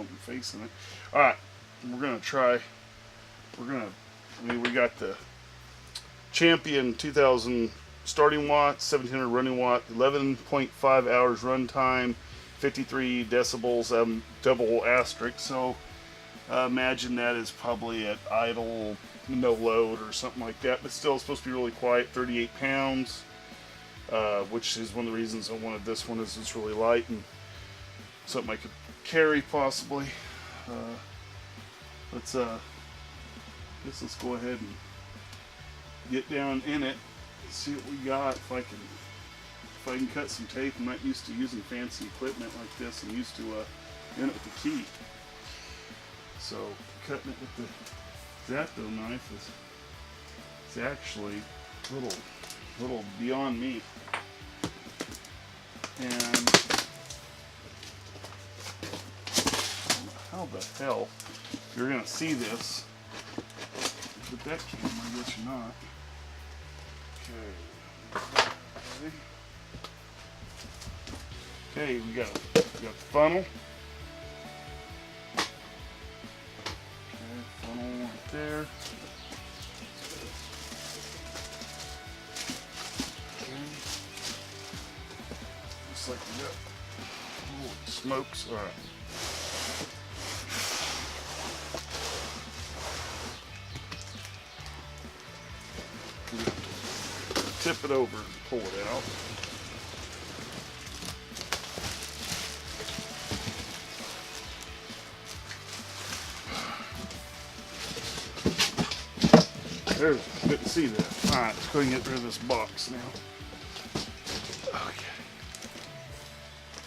something facing it. All right, we're gonna try. We got the Champion 2000 starting watt, 1700 running watt, 11.5 hours runtime, 53 decibels, double asterisk. So imagine that is probably at idle, no load or something like that. But still, it's supposed to be really quiet. 38 pounds, which is one of the reasons I wanted this one. Is it's really light and something I could carry possibly. Let's go ahead and get down in it. See what we got. If I can cut some tape. I'm not used to using fancy equipment like this. I'm used to doing it with the key. So cutting it with the X-Acto knife is actually a little beyond me. And how the hell you're gonna see this with that camera? I guess you're not. Okay, we got the funnel. Okay, funnel right there. Okay. Looks like we got smokes. All right. Tip it over and pull it out. There's, couldn't see that. Alright, let's go and get rid of this box now.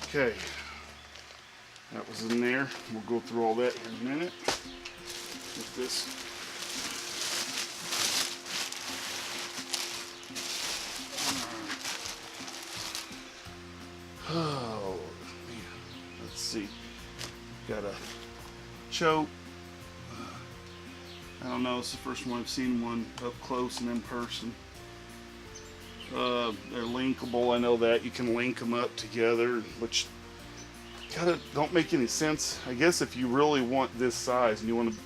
Okay. That was in there. We'll go through all that in a minute. Get this. Oh man, let's see. Got a choke. I don't know, it's the first one I've seen one up close and in person. They're linkable, I know that. You can link them up together, which don't make any sense. I guess if you really want this size and you want to,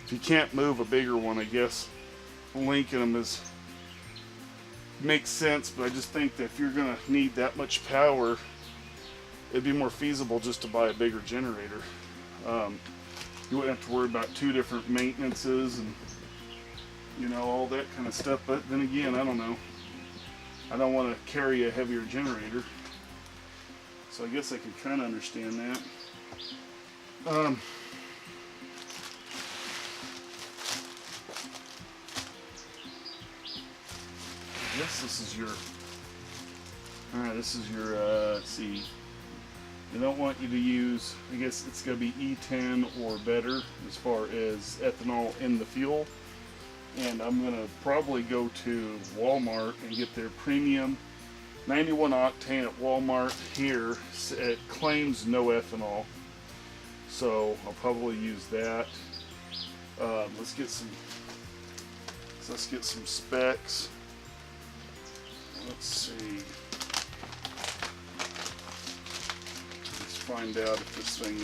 if you can't move a bigger one, I guess linking them makes sense, but I just think that if you're gonna need that much power, it'd be more feasible just to buy a bigger generator. You wouldn't have to worry about two different maintenances and all that kind of stuff. But then again, I don't know. I don't want to carry a heavier generator, so I guess I could kind of understand that. I guess this is your. All right, this is your. Let's see. They don't want you to use, I guess it's going to be E10 or better as far as ethanol in the fuel. And I'm going to probably go to Walmart and get their premium 91 octane at Walmart here. It claims no ethanol, so I'll probably use that. Let's get some specs. Let's see. Find out if this thing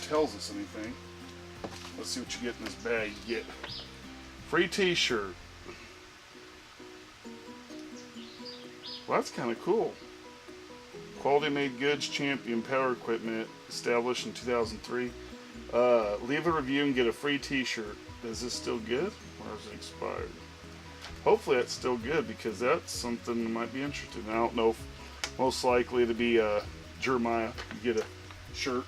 tells us anything. Let's see what you get in this bag. You get free t-shirt. Well, that's kind of cool. Quality made goods, Champion power equipment, established in 2003. Leave a review and get a free t-shirt. Is this still good or is it expired? Hopefully that's still good, because that's something that might be interesting. I don't know if most likely to be Jeremiah. You get a shirt.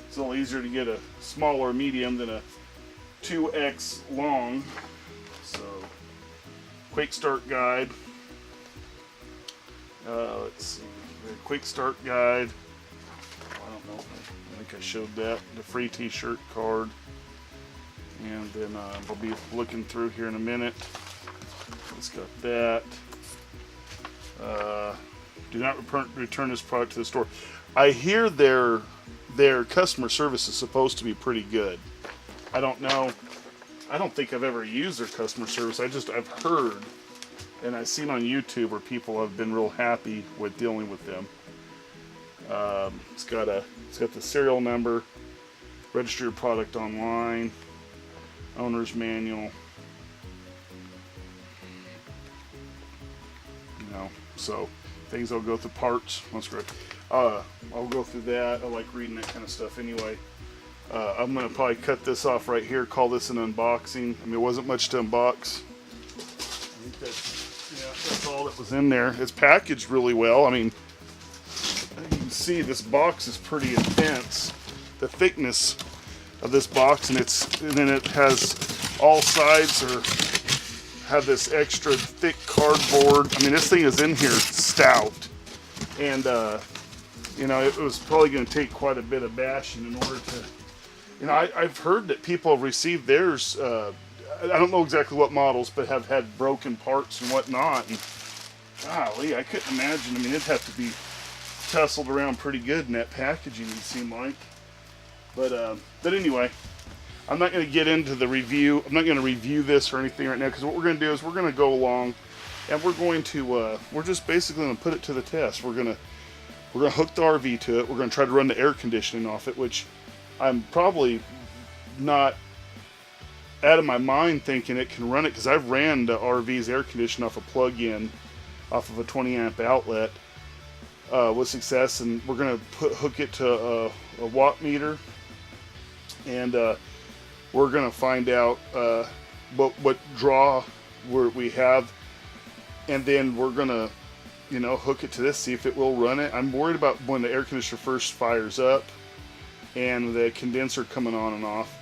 It's a little easier to get a small or medium than a 2X long. So, quick start guide. Let's see. Quick start guide. I don't know. I think I showed that. The free t-shirt card. And then I'll be looking through here in a minute. It's got that. Do not return this product to the store. I hear their customer service is supposed to be pretty good. I don't know. I don't think I've ever used their customer service. I've heard, and I've seen on YouTube where people have been real happy with dealing with them. It's got the serial number, register your product online, owner's manual. So things I'll go through, parts. That's great. I'll go through that. I like reading that kind of stuff anyway. I'm gonna probably cut this off right here. Call this an unboxing. I mean, it wasn't much to unbox. I think that's all that was in there. It's packaged really well. I mean, you can see this box is pretty intense. The thickness of this box, and then it has all sides have this extra thick cardboard. I mean, this thing is in here stout, and it was probably going to take quite a bit of bashing in order to. I've heard that people have received theirs. I don't know exactly what models, but have had broken parts and whatnot. And golly, I couldn't imagine. I mean, it'd have to be tussled around pretty good in that packaging, it seemed like. But anyway, I'm not going to get into the review. I'm not going to review this or anything right now, because what we're going to do is we're going to go along, and we're going to we're just basically going to put it to the test. We're going to hook the RV to it. We're going to try to run the air conditioning off it, which I'm probably not out of my mind thinking it can run it, because I've ran the RV's air conditioner off a plug-in, off of a 20 amp outlet with success, and we're going to hook it to a watt meter, and we're going to find out what draw we have, and then we're going to hook it to this, see if it will run it. I'm worried about when the air conditioner first fires up and the condenser coming on and off.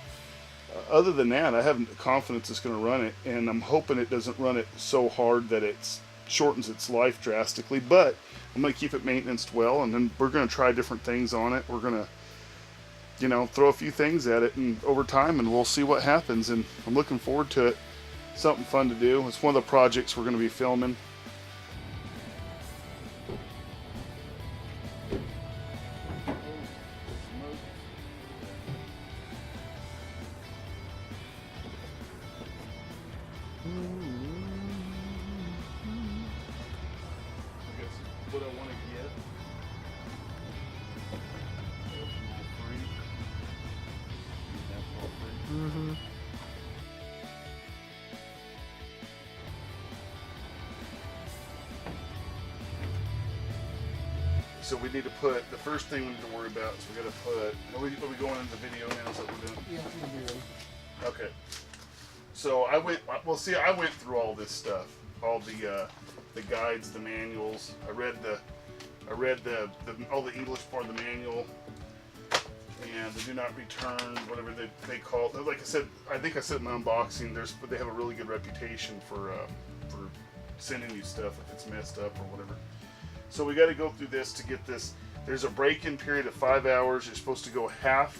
Other than that, I have confidence it's going to run it, and I'm hoping it doesn't run it so hard that it shortens its life drastically, but I'm going to keep it maintained well, and then we're going to try different things on it. We're going to throw a few things at it and over time, and we'll see what happens, and I'm looking forward to it. Something fun to do. It's one of the projects we're going to be filming. What I want to get. Mm-hmm. So we need to put, the first thing we need to worry about is we got to put, are we going into the video now? Is that what we're doing? Yeah, we'll be ready. Okay. So I went through all this stuff, all the guides, the manuals. I read all the English part of the manual, and the do not return, whatever they call it. Like I said, I think I said in my unboxing, they have a really good reputation for sending you stuff if it's messed up or whatever. So we got to go through this to get this. There's a break-in period of 5 hours. You're supposed to go half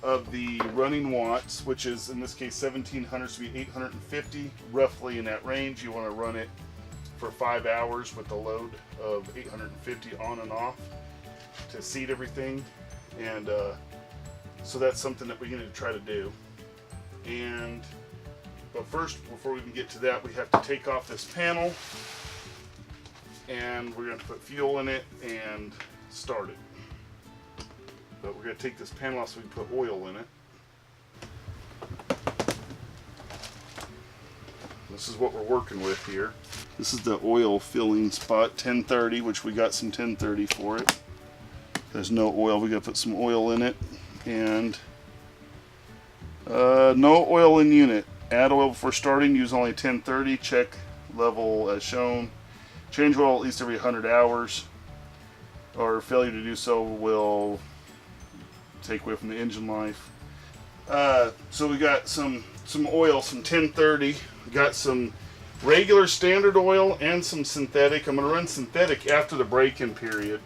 of the running watts, which is in this case 1700 to be 850, roughly in that range. You want to run it for 5 hours with a load of 850 on and off to seat everything, and so that's something that we're going to try to do. But first, before we can get to that, we have to take off this panel, and we're going to put fuel in it and start it. But we're going to take this panel off so we can put oil in it. This is what we're working with here. This is the oil filling spot, 1030, which we got some 1030 for it. There's no oil, we got to put some oil in it. And no oil in unit. Add oil before starting, use only 1030, check level as shown. Change oil at least every 100 hours, or failure to do so will take away from the engine life. So we got some oil, some 1030. We got some regular standard oil and some synthetic. I'm going to run synthetic after the break-in period,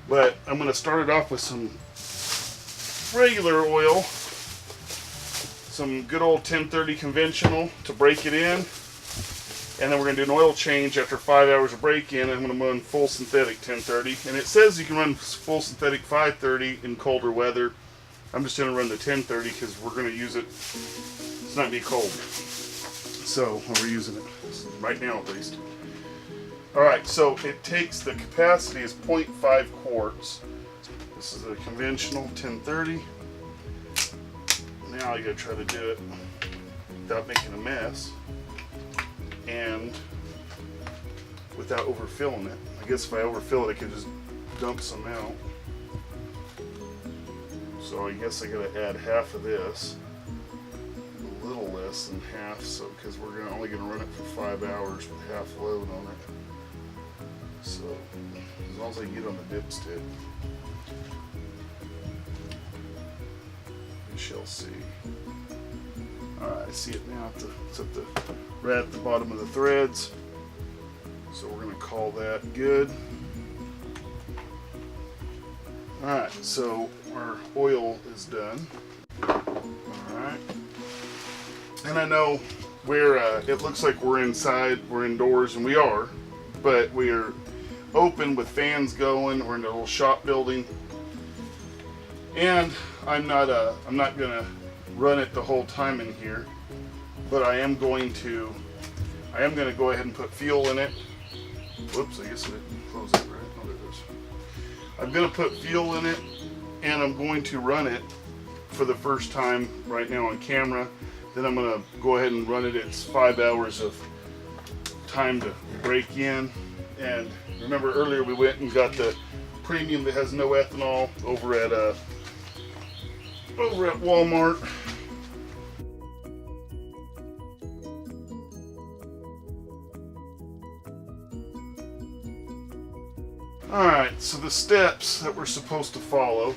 but I'm going to start it off with some regular oil, some good old 1030 conventional to break it in, and then we're going to do an oil change after 5 hours of break-in. I'm going to run full synthetic 1030, and it says you can run full synthetic 530 in colder weather. I'm just going to run the 1030 because we're going to use it. It's not going to be cold, so we're using it right now at least. All right, so it takes, the capacity is 0.5 quarts. This is a conventional 1030. Now I gotta try to do it without making a mess and without overfilling it. I guess if I overfill it, I could just dump some out. So I guess I gotta add half of this, a little less than half, so because we're only gonna run it for 5 hours with half load on it. So as long as I get on the dipstick, we shall see. All right, I see it now. It's at the right at the bottom of the threads. So we're gonna call that good. All right, so our oil is done. All right, and I know we're. It looks like we're inside, we're indoors, and we are, but we're open with fans going. We're in a little shop building, and I'm not gonna run it the whole time in here, but I am gonna go ahead and put fuel in it. Whoops, I guess I didn't close that right. Oh, there it is. I'm gonna put fuel in it, and I'm going to run it for the first time right now on camera. Then I'm gonna go ahead and run it. It's 5 hours of time to break in. And remember earlier we went and got the premium that has no ethanol over at Walmart. Alright, so the steps that we're supposed to follow.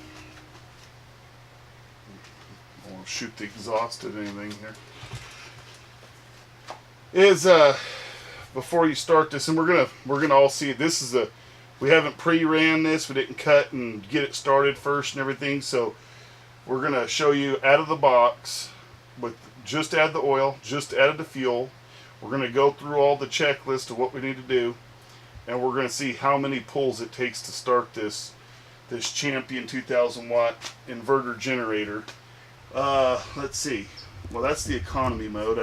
I won't shoot the exhaust at anything here. Is before you start this, and we're gonna all see it. This is we haven't pre-ran this. We didn't cut and get it started first and everything. So we're gonna show you out of the box with just add the oil, just added the fuel. We're gonna go through all the checklist of what we need to do. And we're going to see how many pulls it takes to start this Champion 2000 watt inverter generator. Let's see. Well, that's the economy mode.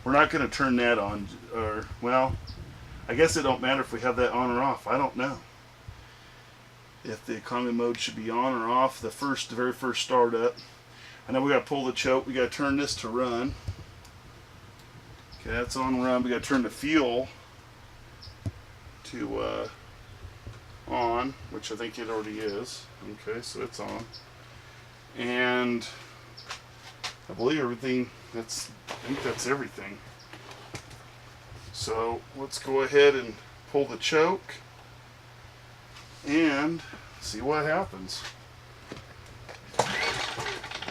We're not going to turn that on. Or, well, I guess it don't matter if we have that on or off. I don't know if the economy mode should be on or off. The very first startup. I know we got to pull the choke. We got to turn this to run. Okay, that's on run. We got to turn the fuel to on, which I think it already is. Okay, so it's on, and I believe everything. I think that's everything. So let's go ahead and pull the choke and see what happens.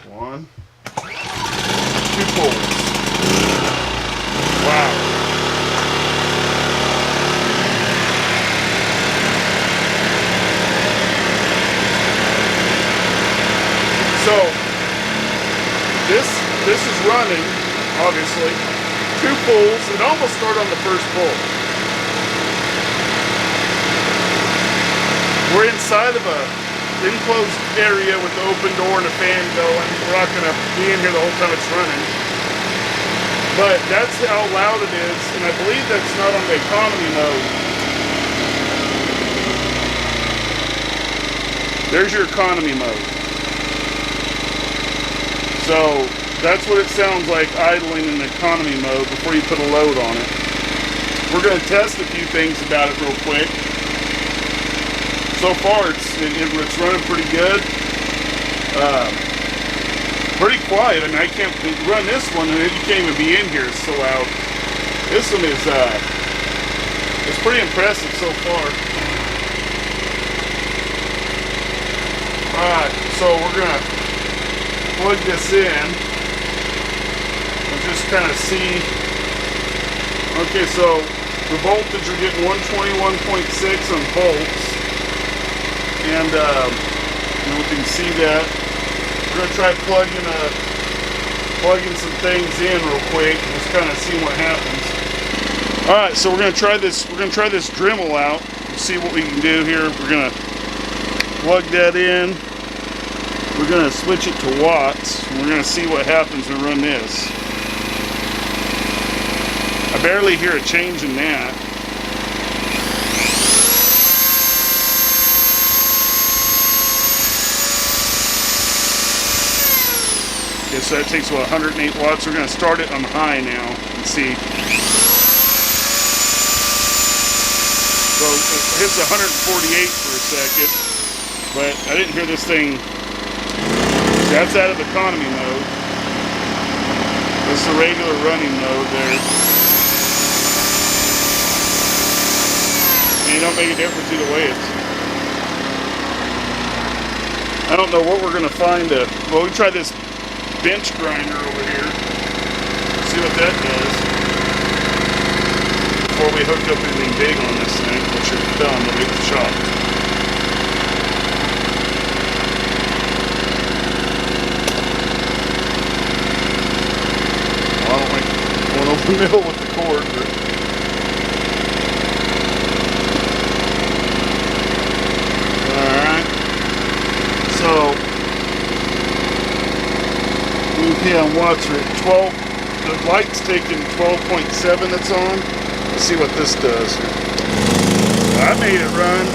1, 2 pulls. Wow. So this is running, obviously. 2 pulls. It almost started on the first pull. We're inside of a enclosed area with the open door and a fan going. We're not going to be in here the whole time it's running. But that's how loud it is, and I believe that's not on the economy mode. There's your economy mode. So that's what it sounds like idling in economy mode before you put a load on it. We're going to test a few things about it real quick. So far it's running pretty good. Pretty quiet. I mean, I can't run this one and you can't even be in here. It's so loud. This one is it's pretty impressive so far. Alright, so we're going to plug this in and just kind of see. Okay, so the voltage, you're getting 121.6 on volts, and we can see that. We're gonna try plugging some things in real quick and just kind of see what happens. All right, so we're gonna try this. We're gonna try this Dremel out and see what we can do here. We're gonna plug that in. We're going to switch it to watts. And we're going to see what happens when we run this. I barely hear a change in that. Okay, so that takes about 108 watts. We're going to start it on high now and see. So it hits 148 for a second, but I didn't hear this thing. That's out of economy mode. That's the regular running mode there. And it don't make a difference either way. I don't know what we're going to find. Well, we try this bench grinder over here. See what that does. Before we hook up anything big on this thing, which is done, we'll get the shop. Well, I don't like going over the middle with the cord, but alright. So okay, on watts we're at 12. The light's taking 12.7 that's on. Let's see what this does. I made it run.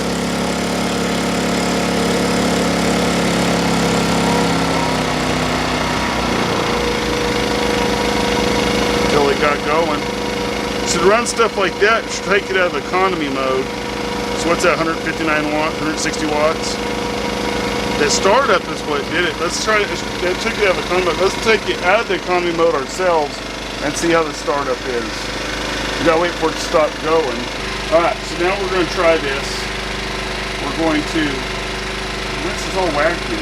Until it got going. So to run stuff like that, you should take it out of economy mode. So what's that, 159 watts, 160 watts? The startup is what did it. Let's try it. It took it out of economy mode. Let's take it out of the economy mode ourselves and see how the startup is. We gotta wait for it to stop going. Alright, so now we're going to try this. We're going to, this is all wacky.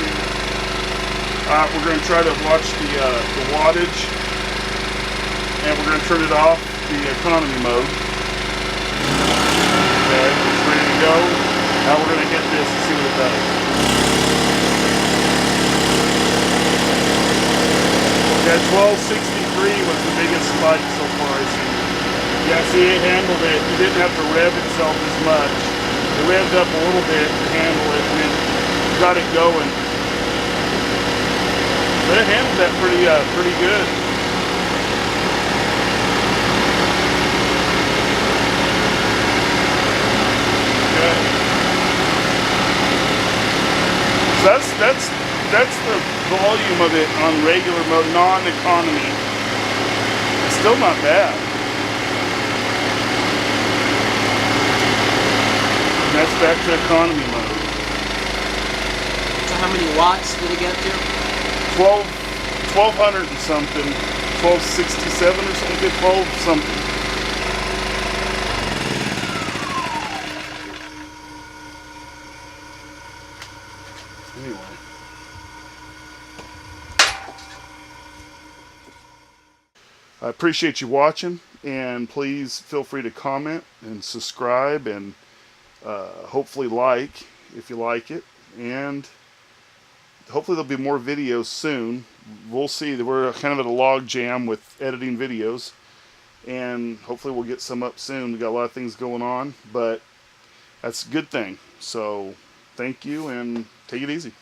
We're going to try to watch the wattage, and we're going to turn it off, the economy mode. Okay, it's ready to go. Now we're going to hit this and see what it does. Yeah, 1263 was the biggest spike so far I've seen. Yeah, see, it handled it. It didn't have to rev itself as much. It revved up a little bit to handle it, and then got it going. But it handled that pretty good. Okay. So that's the volume of it on regular mode, non-economy. It's still not bad. And that's back to economy mode. So how many watts did it get to? 1200 and something. 1267 or something. 12 something. Anyway. I appreciate you watching, and please feel free to comment and subscribe, and hopefully like if you like it, and hopefully there'll be more videos soon. We'll see. We're kind of at a log jam with editing videos, and hopefully we'll get some up soon. We got a lot of things going on, but that's a good thing. So thank you, and take it easy.